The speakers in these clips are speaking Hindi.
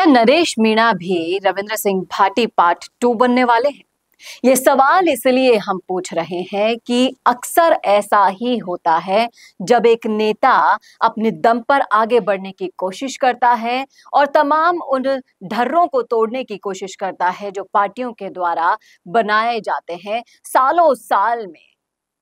क्या नरेश मीणा भी रविंद्र सिंह भाटी पार्ट 2 बनने वाले हैं? ये सवाल इसलिए हम पूछ रहे हैं कि अक्सर ऐसा ही होता है जब एक नेता अपने दम पर आगे बढ़ने की कोशिश करता है और तमाम उन ढर्रों को तोड़ने की कोशिश करता है जो पार्टियों के द्वारा बनाए जाते हैं सालों साल में।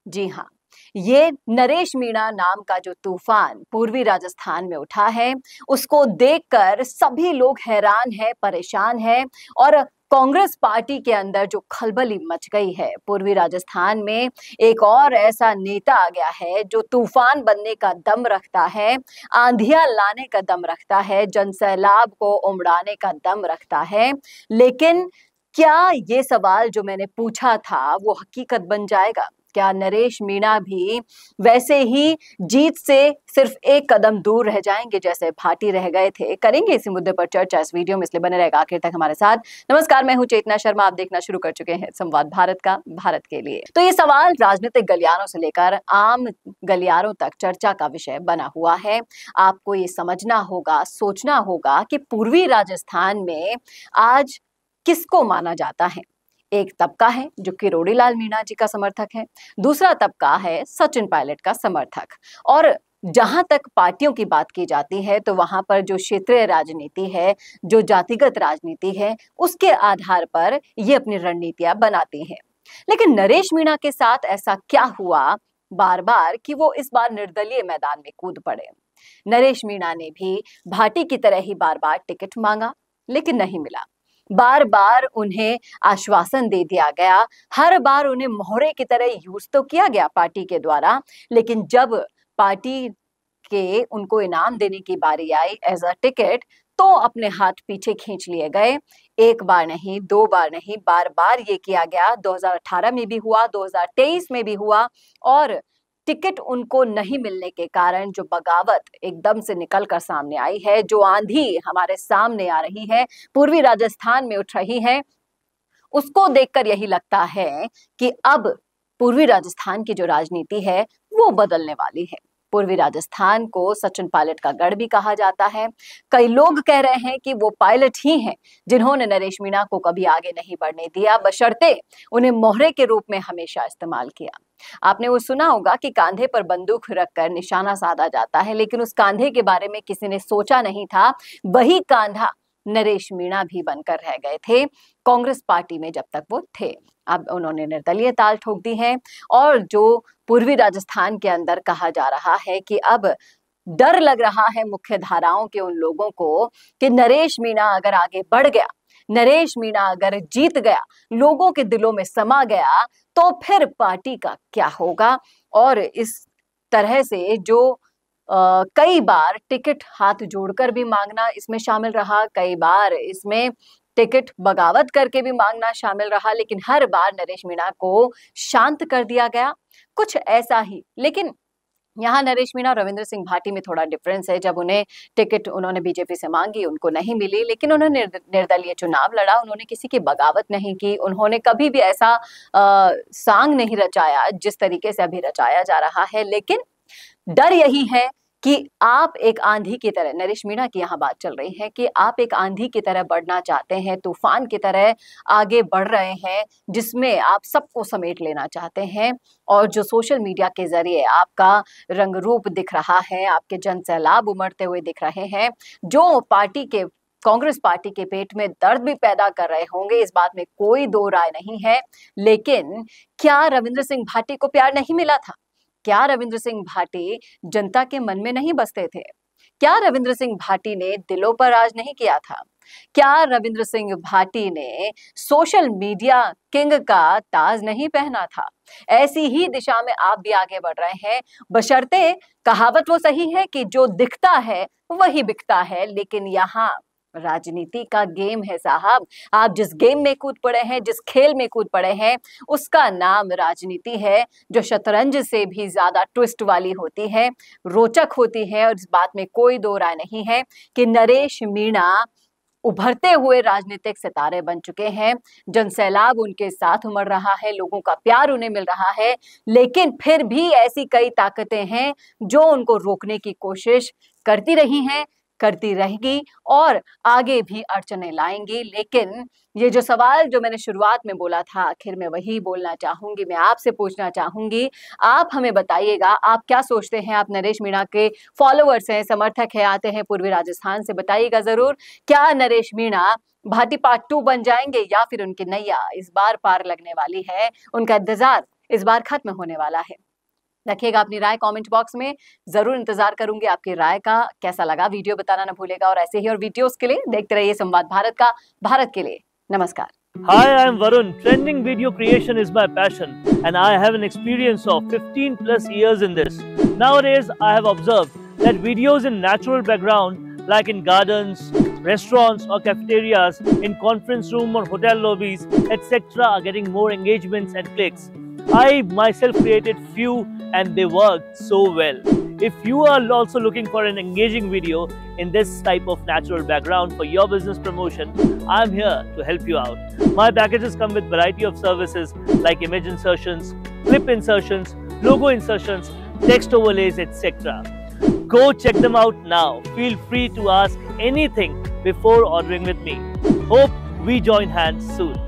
जी हाँ, ये नरेश मीणा नाम का जो तूफान पूर्वी राजस्थान में उठा है, उसको देखकर सभी लोग हैरान हैं, परेशान हैं और कांग्रेस पार्टी के अंदर जो खलबली मच गई है। पूर्वी राजस्थान में एक और ऐसा नेता आ गया है जो तूफान बनने का दम रखता है, आंधियां लाने का दम रखता है, जनसैलाब को उमड़ाने का दम रखता है। लेकिन क्या ये सवाल जो मैंने पूछा था वो हकीकत बन जाएगा? क्या नरेश मीणा भी वैसे ही जीत से सिर्फ एक कदम दूर रह जाएंगे जैसे भाटी रह गए थे? करेंगे इसी मुद्दे पर चर्चा इस वीडियो में, इसलिए बने रहेगा आखिर तक हमारे साथ। नमस्कार, मैं हूं चेतना शर्मा, आप देखना शुरू कर चुके हैं संवाद भारत का, भारत के लिए। तो ये सवाल राजनीतिक गलियारों से लेकर आम गलियारों तक चर्चा का विषय बना हुआ है। आपको ये समझना होगा, सोचना होगा कि पूर्वी राजस्थान में आज किसको माना जाता है। एक तबका है जो किरोड़ी लाल मीणा जी का समर्थक है, दूसरा तबका है सचिन पायलट का समर्थक। और जहां तक पार्टियों की बात की जाती है तो वहां पर जो क्षेत्रीय राजनीति है, जो जातिगत राजनीति है, उसके आधार पर ये अपनी रणनीतियां बनाती हैं। लेकिन नरेश मीणा के साथ ऐसा क्या हुआ बार बार कि वो इस बार निर्दलीय मैदान में कूद पड़े? नरेश मीणा ने भी भाटी की तरह ही बार बार टिकट मांगा, लेकिन नहीं मिला। बार बार उन्हें आश्वासन दे दिया गया, हर बार उन्हें मोहरे की तरह यूज तो किया गया पार्टी के द्वारा, लेकिन जब पार्टी के उनको इनाम देने की बारी आई एज अ टिकट, तो अपने हाथ पीछे खींच लिए गए। एक बार नहीं, दो बार नहीं, बार बार ये किया गया। 2018 में भी हुआ, 2023 में भी हुआ और टिकट उनको नहीं मिलने के कारण जो बगावत एकदम से निकल कर सामने आई है, जो आंधी हमारे सामने आ रही है, पूर्वी राजस्थान में उठ रही है, उसको देखकर यही लगता है कि अब पूर्वी राजस्थान की जो राजनीति है वो बदलने वाली है। पूर्वी राजस्थान को सचिन पायलट का गढ़ भी कहा जाता है। कई लोग कह रहे हैं कि वो पायलट ही हैं जिन्होंने नरेश मीणा को कभी आगे नहीं बढ़ने दिया, बशर्ते उन्हें मोहरे के रूप में हमेशा इस्तेमाल किया। आपने वो सुना होगा कि कांधे पर बंदूक रखकर निशाना साधा जाता है, लेकिन उस कांधे के बारे में किसी ने सोचा नहीं था। वही कांधा नरेश मीणा भी बनकर रह गए थे कांग्रेस पार्टी में जब तक वो थे। अब उन्होंने निर्दलीय ताल ठोक दी है और जो पूर्वी राजस्थान के अंदर कहा जा रहा है कि अब डर लग रहा है मुख्य धाराओं के उन लोगों को कि नरेश मीणा अगर आगे बढ़ गया, नरेश मीणा अगर जीत गया, लोगों के दिलों में समा गया, तो फिर पार्टी का क्या होगा। और इस तरह से जो कई बार टिकट हाथ जोड़कर भी मांगना इसमें शामिल रहा, कई बार इसमें टिकट बगावत करके भी मांगना शामिल रहा, लेकिन हर बार नरेश मीणा को शांत कर दिया गया। कुछ ऐसा ही, लेकिन यहाँ नरेश मीणा और रविंद्र सिंह भाटी में थोड़ा डिफरेंस है। जब उन्हें टिकट उन्होंने बीजेपी से मांगी, उनको नहीं मिली, लेकिन उन्होंने निर्दलीय चुनाव लड़ा, उन्होंने किसी की बगावत नहीं की, उन्होंने कभी भी ऐसा सांग नहीं रचाया जिस तरीके से अभी रचाया जा रहा है। लेकिन डर यही है कि आप एक आंधी की तरह, नरेश मीणा की यहाँ बात चल रही है कि आप एक आंधी की तरह बढ़ना चाहते हैं, तूफान की तरह आगे बढ़ रहे हैं, जिसमें आप सबको समेट लेना चाहते हैं। और जो सोशल मीडिया के जरिए आपका रंग रूप दिख रहा है, आपके जन सैलाब उमड़ते हुए दिख रहे हैं, जो पार्टी के, कांग्रेस पार्टी के पेट में दर्द भी पैदा कर रहे होंगे, इस बात में कोई दो राय नहीं है। लेकिन क्या रविंद्र सिंह भाटी को प्यार नहीं मिला था? क्या रविंद्र सिंह भाटी जनता के मन में नहीं बसते थे? क्या रविंद्र सिंह भाटी ने दिलों पर राज नहीं किया था? क्या रविंद्र सिंह भाटी ने सोशल मीडिया किंग का ताज नहीं पहना था? ऐसी ही दिशा में आप भी आगे बढ़ रहे हैं, बशर्ते कहावत वो सही है कि जो दिखता है वही बिकता है। लेकिन यहाँ राजनीति का गेम है साहब। आप जिस गेम में कूद पड़े हैं, जिस खेल में कूद पड़े हैं, उसका नाम राजनीति है, जो शतरंज से भी ज्यादा ट्विस्ट वाली होती है, रोचक होती है। और इस बात में कोई दो राय नहीं है कि नरेश मीणा उभरते हुए राजनीतिक सितारे बन चुके हैं। जनसैलाब उनके साथ उमड़ रहा है, लोगों का प्यार उन्हें मिल रहा है, लेकिन फिर भी ऐसी कई ताकतें हैं जो उनको रोकने की कोशिश करती रही हैं। करती रहेगी और आगे भी अड़चने लाएंगी। लेकिन ये जो सवाल जो मैंने शुरुआत में बोला था, आखिर में वही बोलना चाहूंगी, मैं आपसे पूछना चाहूंगी, आप हमें बताइएगा आप क्या सोचते हैं। आप नरेश मीणा के फॉलोअर्स हैं, समर्थक हैं, आते हैं पूर्वी राजस्थान से, बताइएगा जरूर क्या नरेश मीणा भाटी पार्ट 2 बन जाएंगे या फिर उनकी नैया इस बार पार लगने वाली है, उनका इंतजार इस बार खत्म होने वाला है। रखिएगा अपनी राय कमेंट बॉक्स में, जरूर इंतजार करूंगी आपकी राय का। कैसा लगा वीडियो बताना ना भूलेगा और ऐसे ही और वीडियोस के लिए देखते रहिए संवाद भारत का, भारत के लिए। नमस्कार। Hi, I'm Varun. Trending video creation is my passion and I have an experience of 15 plus years in this. Nowadays, I have observed that videos in natural background like in gardens, restaurants or cafeterias, in conference room or hotel lobbies, etc. are getting more engagements and clicks. I myself created few and they worked so well. If you are also looking for an engaging video in this type of natural background for your business promotion, I am here to help you out. My packages come with variety of services like image insertions, clip insertions, logo insertions, text overlays, etc. Go check them out now. Feel free to ask anything before ordering with me. Hope we join hands soon.